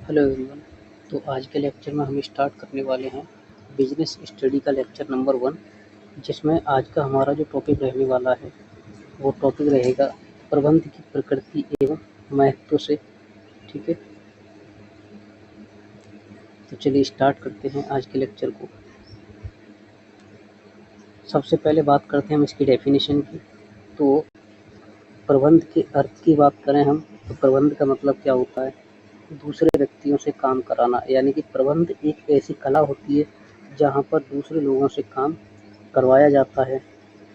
Hello everyone. तो आज के लेक्चर में हम स्टार्ट करने वाले हैं बिजनेस स्टडी का लेक्चर नंबर 1, जिसमें आज का हमारा जो टॉपिक रहने वाला है वो टॉपिक रहेगा प्रबंध की प्रकृति एवं महत्व से। ठीक है, तो चलिए स्टार्ट करते हैं आज के लेक्चर को। सबसे पहले बात करते हैं हम इसकी डेफिनेशन की। तो प्रबंध के अर्थ की बात करें हम, तो प्रबंध का मतलब क्या होता है? दूसरे व्यक्तियों से काम कराना, यानी कि प्रबंध एक ऐसी कला होती है जहाँ पर दूसरे लोगों से काम करवाया जाता है।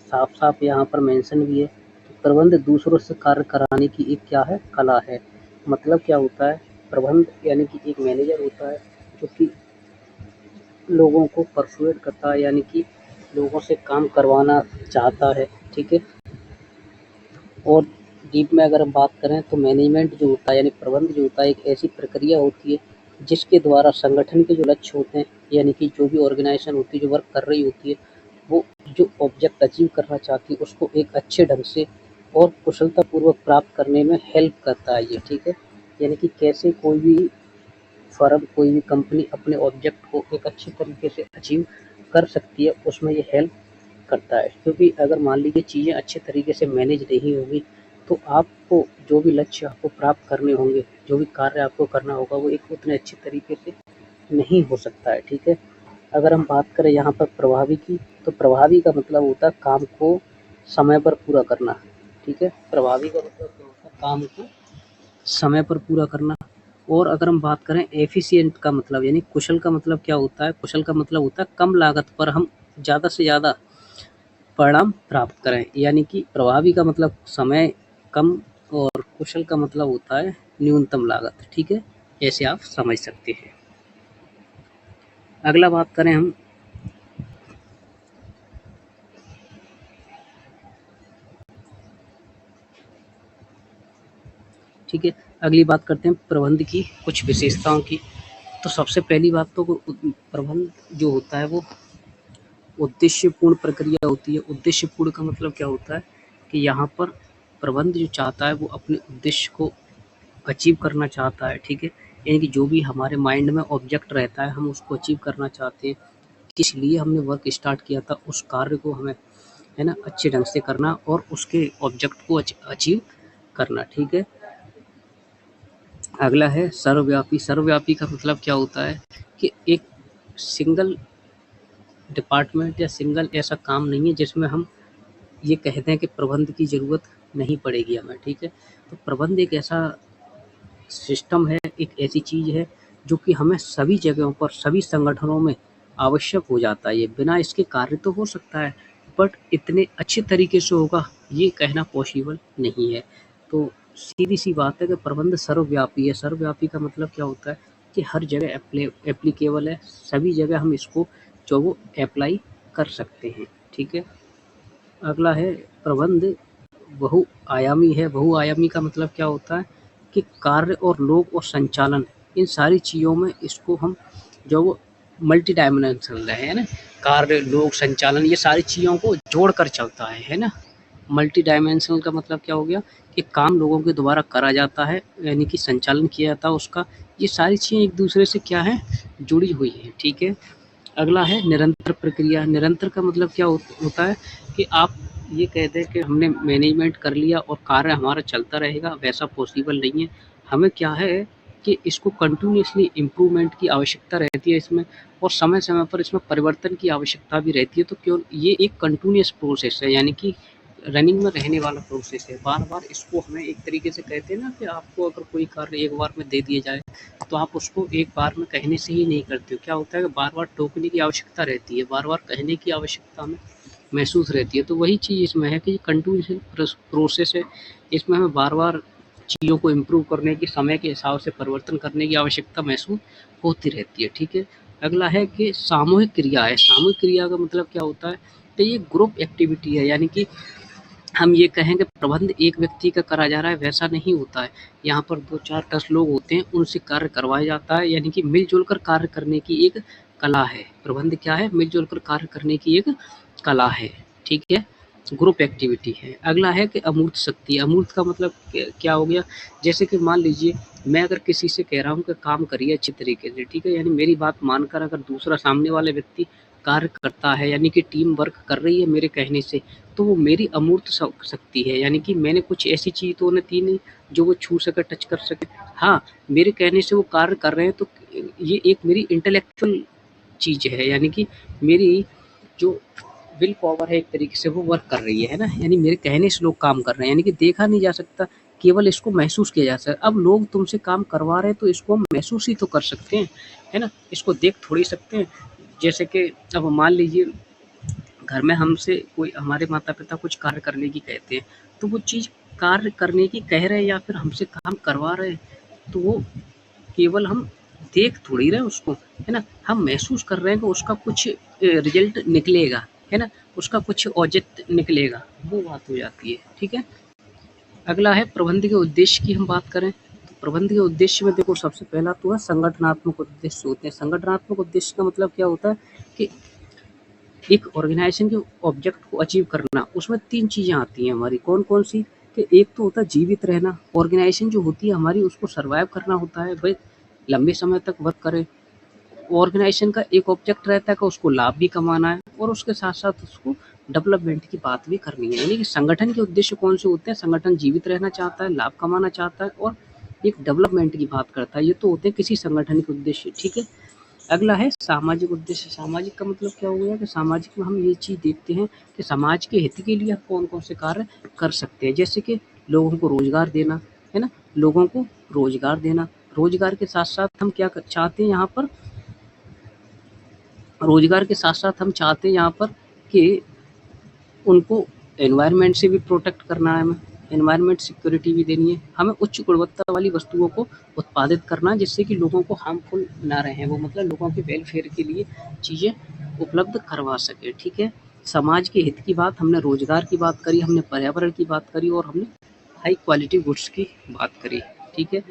साफ साफ यहाँ पर मेंशन भी है कि प्रबंध दूसरों से कार्य कराने की एक क्या है, कला है। मतलब क्या होता है? प्रबंध यानी कि एक मैनेजर होता है जो कि लोगों को परसुएड करता है, यानी कि लोगों से काम करवाना चाहता है। ठीक है, और डीप में अगर हम बात करें तो मैनेजमेंट जो होता है यानी प्रबंध जो होता है एक ऐसी प्रक्रिया होती है जिसके द्वारा संगठन के जो लक्ष्य होते हैं, यानी कि जो भी ऑर्गेनाइजेशन होती है जो वर्क कर रही होती है, वो जो ऑब्जेक्ट अचीव करना चाहती है उसको एक अच्छे ढंग से और कुशलतापूर्वक प्राप्त करने में हेल्प करता है ये। ठीक है, यानी कि कैसे कोई भी फर्म, कोई भी कंपनी अपने ऑब्जेक्ट को एक अच्छे तरीके से अचीव कर सकती है, उसमें ये हेल्प करता है। क्योंकि अगर मान लीजिए चीज़ें अच्छे तरीके से मैनेज नहीं होगी तो आपको जो भी लक्ष्य आपको प्राप्त करने होंगे, जो भी कार्य आपको करना होगा, वो एक उतने अच्छे तरीके से नहीं हो सकता है। ठीक है, अगर हम बात करें यहाँ पर प्रभावी की, तो प्रभावी का मतलब होता है काम को समय पर पूरा करना। ठीक है, प्रभावी का मतलब क्या होता है? काम को समय पर पूरा करना। और अगर हम बात करें एफिशिएंट का मतलब, यानी कुशल का मतलब क्या होता है? कुशल का मतलब होता है कम लागत पर हम ज़्यादा से ज़्यादा परिणाम प्राप्त करें। यानी कि प्रभावी का मतलब समय कम और कुशल का मतलब होता है न्यूनतम लागत। ठीक है, ऐसे आप समझ सकते हैं। अगला बात करें हम, ठीक है, अगली बात करते हैं प्रबंध की कुछ विशेषताओं की। तो सबसे पहली बात तो प्रबंध जो होता है वो उद्देश्यपूर्ण प्रक्रिया होती है। उद्देश्यपूर्ण का मतलब क्या होता है कि यहाँ पर प्रबंध जो चाहता है वो अपने उद्देश्य को अचीव करना चाहता है। ठीक है, यानी कि जो भी हमारे माइंड में ऑब्जेक्ट रहता है हम उसको अचीव करना चाहते हैं। किस लिए हमने वर्क स्टार्ट किया था उस कार्य को हमें, है ना, अच्छे ढंग से करना और उसके ऑब्जेक्ट को अचीव करना। ठीक है, अगला है सर्वव्यापी। सर्वव्यापी का मतलब क्या होता है कि एक सिंगल डिपार्टमेंट या सिंगल ऐसा काम नहीं है जिसमें हम ये कहते हैं कि प्रबंध की ज़रूरत नहीं पड़ेगी हमें। ठीक है, तो प्रबंध एक ऐसा सिस्टम है, एक ऐसी चीज़ है जो कि हमें सभी जगहों पर, सभी संगठनों में आवश्यक हो जाता है। ये बिना इसके कार्य तो हो सकता है, बट इतने अच्छे तरीके से होगा ये कहना पॉसिबल नहीं है। तो सीधी सी बात है कि प्रबंध सर्वव्यापी है। सर्वव्यापी का मतलब क्या होता है कि हर जगह एप्लीकेबल है, सभी जगह हम इसको जो वो अप्लाई कर सकते हैं। ठीक है, अगला है प्रबंध बहुआयामी है। बहुआयामी का मतलब क्या होता है कि कार्य और लोग और संचालन, इन सारी चीज़ों में इसको हम जो वो मल्टी डायमेंशनल है ना, कार्य, लोग, संचालन, ये सारी चीज़ों को जोड़ कर चलता है ना। मल्टी डायमेंशनल का मतलब क्या हो गया कि काम लोगों के द्वारा करा जाता है, यानी कि संचालन किया जाता है उसका। ये सारी चीज़ें एक दूसरे से क्या है, जुड़ी हुई हैं। ठीक है, अगला है निरंतर प्रक्रिया। निरंतर का मतलब क्या होता है कि आप ये कह दें कि हमने मैनेजमेंट कर लिया और कार्य हमारा चलता रहेगा, वैसा पॉसिबल नहीं है। हमें क्या है कि इसको कंटिन्यूअसली इम्प्रूवमेंट की आवश्यकता रहती है इसमें, और समय समय पर इसमें परिवर्तन की आवश्यकता भी रहती है। तो क्यों, ये एक कंटिन्यूअस प्रोसेस है, यानी कि रनिंग में रहने वाला प्रोसेस है। बार बार इसको हमें एक तरीके से कहते हैं ना कि आपको अगर कोई कार्य एक बार में दे दिया जाए तो आप उसको एक बार में कहने से ही नहीं करते हो। क्या होता है कि बार बार टोकने की आवश्यकता रहती है, बार बार कहने की आवश्यकता हमें महसूस रहती है। तो वही चीज़ इसमें है कि कंटिन्यूस प्रोसेस है, इसमें हमें बार बार चीज़ों को इम्प्रूव करने की, समय के हिसाब से परिवर्तन करने की आवश्यकता महसूस होती रहती है। ठीक है, अगला है कि सामूहिक क्रिया है। सामूहिक क्रिया का मतलब क्या होता है कि ये ग्रुप एक्टिविटी है, यानी कि हम ये कहें कि प्रबंध एक व्यक्ति का करा जा रहा है, वैसा नहीं होता है। यहाँ पर 2, 4, 10 लोग होते हैं, उनसे कार्य करवाया जाता है, यानी कि मिलजुल कर कार्य करने की एक कला है। प्रबंध क्या है? मिलजुल कर कार्य करने की एक कला है। ठीक है, ग्रुप एक्टिविटी है। अगला है कि अमूर्त शक्ति। अमूर्त का मतलब क्या हो गया, जैसे कि मान लीजिए मैं अगर किसी से कह रहा हूँ कि काम करिए अच्छी तरीके से, ठीक है, यानी मेरी बात मानकर अगर दूसरा सामने वाला व्यक्ति कार्य करता है, यानी कि टीम वर्क कर रही है मेरे कहने से, तो वो मेरी अमूर्त शक्ति है। यानी कि मैंने कुछ ऐसी चीज़ तो उन्हें दी नहीं जो वो छू सके, टच कर सके। हाँ, मेरे कहने से वो कार्य कर रहे हैं, तो ये एक मेरी इंटेलेक्चुअल चीज़ है, यानी कि मेरी जो विल पावर है एक तरीके से वो वर्क कर रही है ना, यानी मेरे कहने से लोग काम कर रहे हैं, यानी कि देखा नहीं जा सकता, केवल इसको महसूस किया जा सकता। अब लोग तुमसे काम करवा रहे हैं तो इसको हम महसूस ही तो कर सकते हैं, है ना, इसको देख थोड़ी सकते हैं। जैसे कि अब मान लीजिए घर में हमसे कोई, हमारे माता पिता कुछ कार्य करने की कहते हैं, तो वो चीज़ कार्य करने की कह रहे हैं या फिर हमसे काम करवा रहे हैं, तो वो केवल हम देख थोड़ी रहे उसको, है ना, हम महसूस कर रहे हैं कि उसका कुछ रिजल्ट निकलेगा, है ना, उसका कुछ औचित्य निकलेगा, वो बात हो जाती है। ठीक है, अगला है प्रबंध के उद्देश्य की हम बात करें, तो प्रबंध के उद्देश्य में देखो सबसे पहला तो है संगठनात्मक उद्देश्य होते हैं। संगठनात्मक उद्देश्य का मतलब क्या होता है कि एक ऑर्गेनाइजेशन के ऑब्जेक्ट को अचीव करना, उसमें 3 चीज़ें आती हैं हमारी, कौन-कौन सी, कि एक तो होता है जीवित रहना, ऑर्गेनाइजेशन जो होती है हमारी उसको सर्वाइव करना होता है, भाई लंबे समय तक वर्क करे। ऑर्गेनाइजेशन का एक ऑब्जेक्ट रहता है कि उसको लाभ भी कमाना है और उसके साथ-साथ उसको डेवलपमेंट की बात भी करनी है। यानी कि संगठन के उद्देश्य कौन से होते हैं, संगठन जीवित रहना चाहता है, लाभ कमाना चाहता है और एक डेवलपमेंट की बात करता है, ये तो होते हैं किसी संगठन के उद्देश्य। ठीक है, अगला है सामाजिक उद्देश्य। सामाजिक का मतलब क्या हो गया कि सामाजिक में हम ये चीज़ देखते हैं कि समाज के हित के लिए हम कौन-कौन से कार्य कर सकते हैं, जैसे कि लोगों को रोज़गार देना, है ना? लोगों को रोज़गार देना, रोज़गार के साथ-साथ हम क्या चाहते हैं यहाँ पर, रोज़गार के साथ-साथ हम चाहते हैं यहाँ पर कि उनको एनवायरनमेंट से भी प्रोटेक्ट करना है हमें, एनवायरनमेंट सिक्योरिटी भी देनी है, हमें उच्च गुणवत्ता वाली वस्तुओं को उत्पादित करना है जिससे कि लोगों को हार्मफुल ना रहें, वो मतलब लोगों के वेलफेयर के लिए चीज़ें उपलब्ध करवा सके। ठीक है, समाज के हित की बात, हमने रोजगार की बात करी, हमने पर्यावरण की बात करी और हमने हाई क्वालिटी गुड्स की बात करी। ठीक है,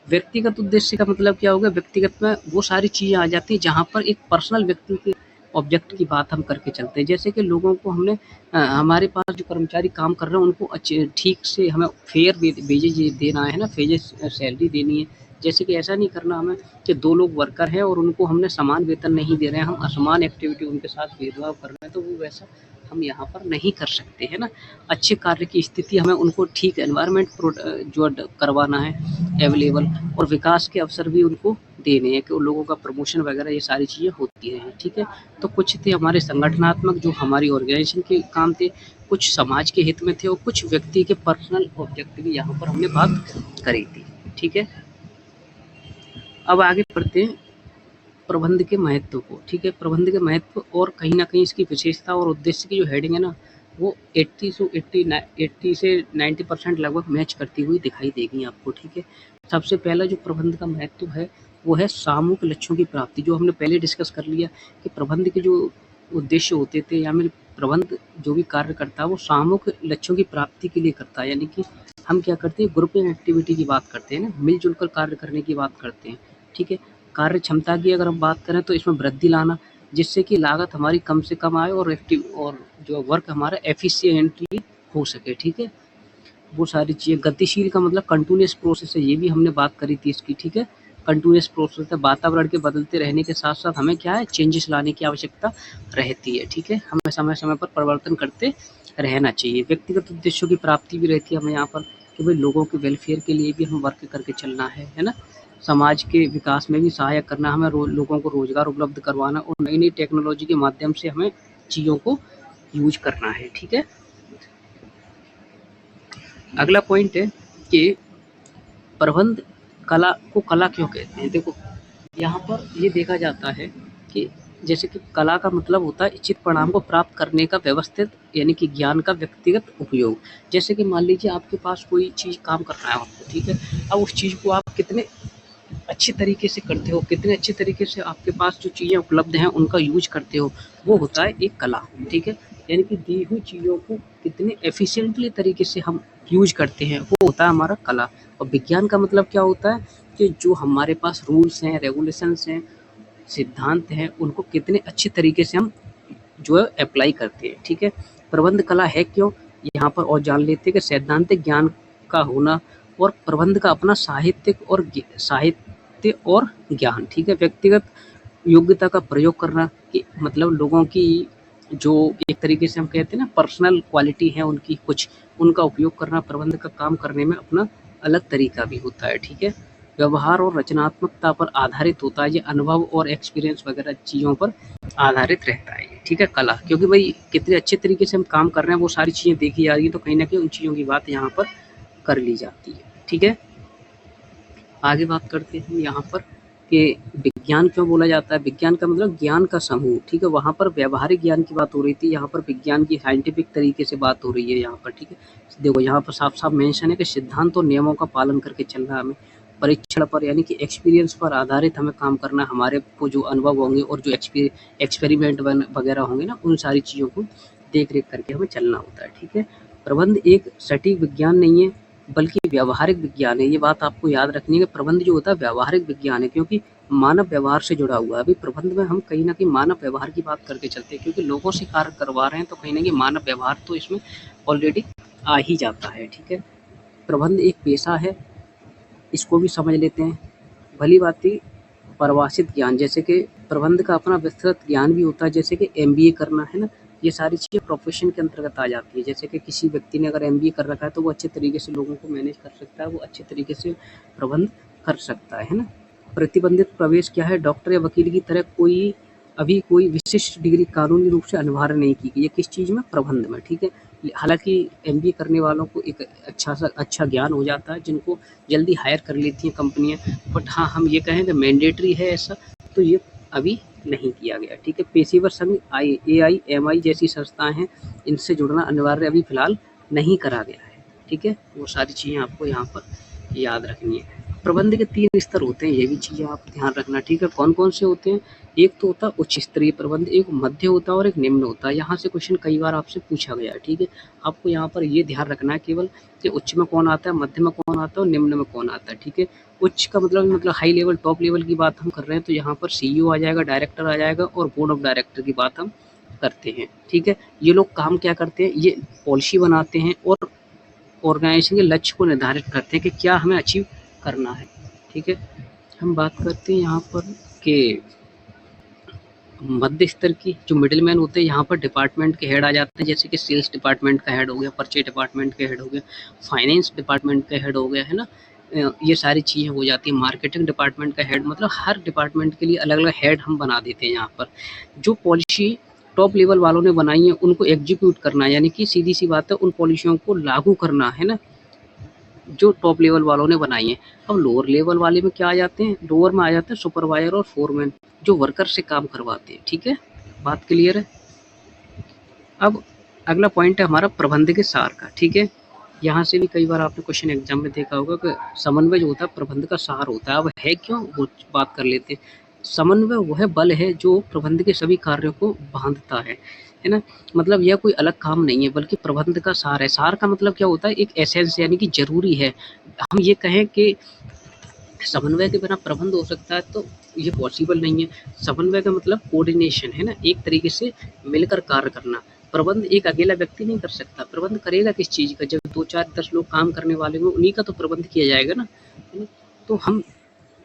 व्यक्तिगत उद्देश्य का मतलब क्या होगा, व्यक्तिगत में वो सारी चीज़ें आ जाती हैं जहाँ पर एक पर्सनल व्यक्ति के ऑब्जेक्ट की बात हम करके चलते हैं, जैसे कि लोगों को हमने हमारे पास जो कर्मचारी काम कर रहे हैं उनको अच्छे ठीक से हमें फेयर वेजेज देना है ना, फेयर सैलरी देनी है। जैसे कि ऐसा नहीं करना हमें कि 2 लोग वर्कर हैं और उनको हमने समान वेतन नहीं दे रहे हैं, हम असमान एक्टिविटी उनके साथ भेदभाव कर रहे हैं, तो वो वैसा हम यहाँ पर नहीं कर सकते, है ना। अच्छे कार्य की स्थिति हमें उनको ठीक एनवायरनमेंट जो करवाना है अवेलेबल, और विकास के अवसर भी उनको देने हैं कि उन लोगों का प्रमोशन वगैरह ये सारी चीज़ें होती रहें। ठीक है, तो कुछ थे हमारे संगठनात्मक जो हमारी ऑर्गेनाइजेशन के काम थे, कुछ समाज के हित में थे और कुछ व्यक्ति के पर्सनल ऑब्जेक्ट भी यहाँ पर हमने बात करी थी। ठीक है, अब आगे बढ़ते हैं प्रबंध के महत्व को। ठीक है, प्रबंध के महत्व और कहीं ना कहीं इसकी विशेषता और उद्देश्य की जो हेडिंग है ना, वो 80 से 90% लगभग मैच करती हुई दिखाई देगी आपको। ठीक है, सबसे पहला जो प्रबंध का महत्व है वो है सामूहिक लक्ष्यों की प्राप्ति, जो हमने पहले डिस्कस कर लिया कि प्रबंध के जो उद्देश्य होते थे या फिर प्रबंध जो भी कार्य करता है वो सामूहिक लक्ष्यों की प्राप्ति के लिए करता है। यानी कि हम क्या करते हैं, ग्रुपिंग एक्टिविटी की बात करते हैं ना, मिलजुल कर कार्य करने की बात करते हैं। ठीक है, कार्य क्षमता की अगर हम बात करें तो इसमें वृद्धि लाना, जिससे कि लागत हमारी कम से कम आए और जो वर्क हमारा एफिशिएंटली हो सके। ठीक है, वो सारी चीज़ें। गतिशील का मतलब कंटिन्यूअस प्रोसेस है, ये भी हमने बात करी थी इसकी। ठीक है, कंटिन्यूअस प्रोसेस है, वातावरण के बदलते रहने के साथ साथ हमें क्या है, चेंजेस लाने की आवश्यकता रहती है। ठीक है, हमें समय समय पर परिवर्तन करते रहना चाहिए। व्यक्तिगत उद्देश्यों की प्राप्ति भी रहती है हमें यहाँ पर कि भाई लोगों के वेलफेयर के लिए भी हम वर्क करके चलना है ना। समाज के विकास में भी सहायक करना, हमें लोगों को रोजगार उपलब्ध करवाना और नई नई टेक्नोलॉजी के माध्यम से हमें चीज़ों को यूज करना है। ठीक है, अगला पॉइंट है कि प्रबंध कला को कला क्यों कहते हैं। देखो यहाँ पर ये देखा जाता है कि जैसे कि कला का मतलब होता है इच्छित परिणाम को प्राप्त करने का व्यवस्थित यानी कि ज्ञान का व्यक्तिगत उपयोग। जैसे कि मान लीजिए आपके पास कोई चीज़ काम कर रहा है आपको, ठीक है, अब उस चीज़ को आप कितने अच्छे तरीके से करते हो, कितने अच्छे तरीके से आपके पास जो चीज़ें उपलब्ध हैं उनका यूज करते हो, वो होता है एक कला। ठीक है, यानी कि दी हुई चीज़ों को कितने एफिशिएंटली तरीके से हम यूज करते हैं वो होता है हमारा कला। और विज्ञान का मतलब क्या होता है कि जो हमारे पास रूल्स हैं, रेगुलेशंस हैं, सिद्धांत हैं, उनको कितने अच्छे तरीके से हम जो है अप्लाई करते हैं। ठीक है, प्रबंध कला है क्यों यहाँ पर, और जान लेते हैं कि सैद्धांतिक ज्ञान का होना और प्रबंध का अपना साहित्य और ज्ञान, ठीक है, व्यक्तिगत योग्यता का प्रयोग करना, कि मतलब लोगों की जो एक तरीके से हम कहते हैं ना पर्सनल क्वालिटी है उनकी कुछ, उनका उपयोग करना प्रबंध का काम करने में अपना अलग तरीका भी होता है, ठीक है। व्यवहार और रचनात्मकता पर आधारित होता है, ये अनुभव और एक्सपीरियंस वगैरह चीज़ों पर आधारित रहता है ये, ठीक है, कला, क्योंकि भाई कितने अच्छे तरीके से हम काम कर रहे हैं वो सारी चीज़ें देखी जा रही है, तो कहीं ना कहीं उन चीज़ों की बात यहाँ पर कर ली जाती है, ठीक है। आगे बात करते हैं यहाँ पर कि विज्ञान क्यों बोला जाता है। विज्ञान का मतलब ज्ञान का समूह, ठीक है, वहाँ पर व्यावहारिक ज्ञान की बात हो रही थी, यहाँ पर विज्ञान की साइंटिफिक तरीके से बात हो रही है यहाँ पर, ठीक है। देखो यहाँ पर साफ साफ मेंशन है कि सिद्धांत और नियमों का पालन करके चलना, हमें परीक्षण पर यानी कि एक्सपीरियंस पर आधारित हमें काम करना, हमारे को जो अनुभव होंगे और जो एक्सपेरिमेंट वगैरह होंगे ना, उन सारी चीज़ों को देख रेख करके हमें चलना होता है, ठीक है। प्रबंध एक सटीक विज्ञान नहीं है बल्कि व्यावहारिक विज्ञान है, ये बात आपको याद रखनी है कि प्रबंध जो होता है व्यावहारिक विज्ञान है, क्योंकि मानव व्यवहार से जुड़ा हुआ है। अभी प्रबंध में हम कहीं ना कहीं मानव व्यवहार की बात करके चलते हैं, क्योंकि लोगों से कार्य करवा रहे हैं, तो कहीं ना कहीं मानव व्यवहार तो इसमें ऑलरेडी आ ही जाता है, ठीक है। प्रबंध एक पेशा है, इसको भी समझ लेते हैं। भली बात परिभाषित ज्ञान, जैसे कि प्रबंध का अपना विस्तृत ज्ञान भी होता है, जैसे कि MBA करना है ना, ये सारी चीज़ें प्रोफेशन के अंतर्गत आ जाती है। जैसे कि किसी व्यक्ति ने अगर MBA कर रखा है तो वो अच्छे तरीके से लोगों को मैनेज कर सकता है, वो अच्छे तरीके से प्रबंध कर सकता है ना। प्रतिबंधित प्रवेश क्या है, डॉक्टर या वकील की तरह अभी कोई विशिष्ट डिग्री कानूनी रूप से अनिवार्य नहीं की गई है, किस चीज़ में, प्रबंध में, ठीक है। हालांकि MBA करने वालों को एक अच्छा ज्ञान हो जाता है, जिनको जल्दी हायर कर लेती हैं कंपनियां, बट हाँ हम ये कहें कि मैंडेटरी है ऐसा, तो ये अभी नहीं किया गया, ठीक है। पेशेवर संघ AIMI जैसी संस्थाएं हैं, इनसे जुड़ना अनिवार्य अभी फिलहाल नहीं करा गया है, ठीक है। वो सारी चीज़ें आपको यहाँ पर याद रखनी है। प्रबंध के 3 स्तर होते हैं, ये भी चीज़ें आप ध्यान रखना, ठीक है। कौन कौन से होते हैं, एक तो होता है उच्च स्तरीय प्रबंध, एक मध्य होता है और एक निम्न होता है। यहाँ से क्वेश्चन कई बार आपसे पूछा गया है, ठीक है। आपको यहाँ पर ये ध्यान रखना है केवल कि उच्च में कौन आता है, मध्य में कौन आता है और निम्न में कौन आता है, ठीक है। उच्च का मतलब हाई लेवल, टॉप लेवल की बात हम कर रहे हैं, तो यहाँ पर CEO आ जाएगा, डायरेक्टर आ जाएगा और बोर्ड ऑफ डायरेक्टर की बात हम करते हैं, ठीक है। ये लोग काम क्या करते हैं, ये पॉलिसी बनाते हैं और ऑर्गेनाइजेशन के लक्ष्य को निर्धारित करते हैं कि क्या हमें अचीव करना है, ठीक है। हम बात करते हैं यहाँ पर कि मध्य स्तर की जो मिडिल मैन होते हैं, यहाँ पर डिपार्टमेंट के हेड आ जाते हैं, जैसे कि सेल्स डिपार्टमेंट का हेड हो गया, परचेज डिपार्टमेंट के हेड हो गया, फाइनेंस डिपार्टमेंट का हेड हो गया, है ना। ये सारी चीज़ें हो जाती हैं। मार्केटिंग डिपार्टमेंट का हेड, मतलब हर डिपार्टमेंट के लिए अलग अलग हेड हम बना देते हैं। यहाँ पर जो पॉलिसी टॉप लेवल वालों ने बनाई है उनको एग्जीक्यूट करना है, यानी कि सीधी सी बात है, उन पॉलिसियों को लागू करना है ना, जो टॉप लेवल वालों ने बनाई है। अब लोअर लेवल वाले में क्या आ जाते हैं, लोअर में आ जाते हैं सुपरवाइजर और फोरमैन, जो वर्कर से काम करवाते हैं, ठीक है। बात क्लियर है। अब अगला पॉइंट है हमारा प्रबंध के सार का, ठीक है। यहाँ से भी कई बार आपने क्वेश्चन एग्जाम में देखा होगा कि समन्वय जो होता है प्रबंध का सार होता है। अब है क्यों, वो बात कर लेते हैं। समन्वय वह बल है जो प्रबंध के सभी कार्यों को बांधता है ना। मतलब यह कोई अलग काम नहीं है बल्कि प्रबंध का सार है। सार का मतलब क्या होता है, एक एसेंस यानी कि जरूरी है। हम ये कहें कि समन्वय के बिना प्रबंध हो सकता है तो ये पॉसिबल नहीं है। समन्वय का मतलब कोऑर्डिनेशन है ना, एक तरीके से मिलकर कार्य करना। प्रबंध एक अकेला व्यक्ति नहीं कर सकता। प्रबंध करेगा किस चीज़ का, जब 2 4 10 लोग काम करने वाले हों उन्हीं का तो प्रबंध किया जाएगा ना, है ना। तो हम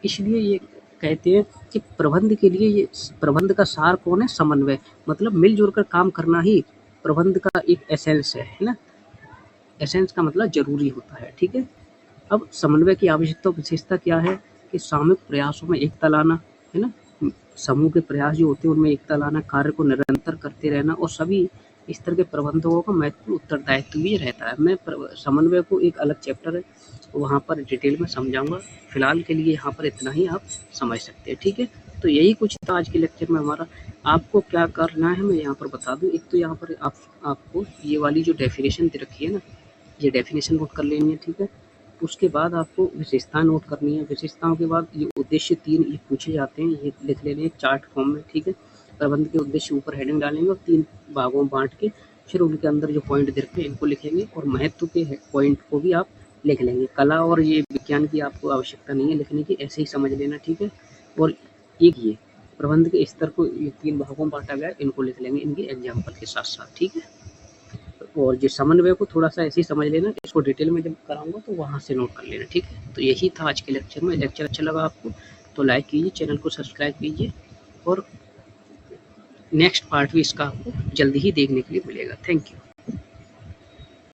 इसलिए ये कहते हैं कि प्रबंध के लिए ये प्रबंध का सार कौन है, समन्वय। मतलब मिलजुल कर काम करना ही प्रबंध का एक एसेंस है ना। एसेंस का मतलब जरूरी होता है, ठीक है। अब समन्वय की आवश्यकता विशेषता क्या है कि सामूहिक प्रयासों में एकता लाना, है ना। समूह के प्रयास जो होते हैं उनमें एकता लाना, कार्य को निरंतर करते रहना और सभी स्तर के प्रबंधकों का महत्वपूर्ण उत्तरदायित्व भी रहता है। मैं समन्वय को एक अलग चैप्टर है, वहाँ पर डिटेल में समझाऊंगा। फिलहाल के लिए यहाँ पर इतना ही आप समझ सकते हैं, ठीक है। तो यही कुछ था आज के लेक्चर में हमारा। आपको क्या करना है मैं यहाँ पर बता दूँ। एक तो यहाँ पर आपको ये वाली जो डेफिनेशन दे रखी है ना, ये डेफिनेशन नोट कर लेनी है, ठीक है। उसके बाद आपको विशेषताएं नोट करनी है। विशेषताओं के बाद ये उद्देश्य 3 ये पूछे जाते हैं, ये लिख लेने हैं चार्ट फॉर्म में, ठीक है। प्रबंध के उद्देश्य ऊपर हेडिंग डालेंगे और 3 भागों में बांट के फिर उनके अंदर जो पॉइंट दे रखे हैं इनको लिखेंगे और महत्व के पॉइंट को भी आप लिख लेंगे। कला और ये विज्ञान की आपको आवश्यकता नहीं है लिखने की, ऐसे ही समझ लेना, ठीक है। और एक ये प्रबंध के स्तर को ये 3 भागों में बांटा गया, इनको लिख लेंगे इनके एग्जाम्पल के साथ साथ, ठीक है। और जो समन्वय को थोड़ा-सा ऐसे ही समझ लेना, इसको डिटेल में जब कराऊँगा तो वहाँ से नोट कर लेना, ठीक है? तो यही था आज के लेक्चर में। लेक्चर अच्छा लगा आपको तो लाइक कीजिए, चैनल को सब्सक्राइब कीजिए और नेक्स्ट पार्ट भी इसका आपको जल्दी ही देखने के लिए मिलेगा। Thank you.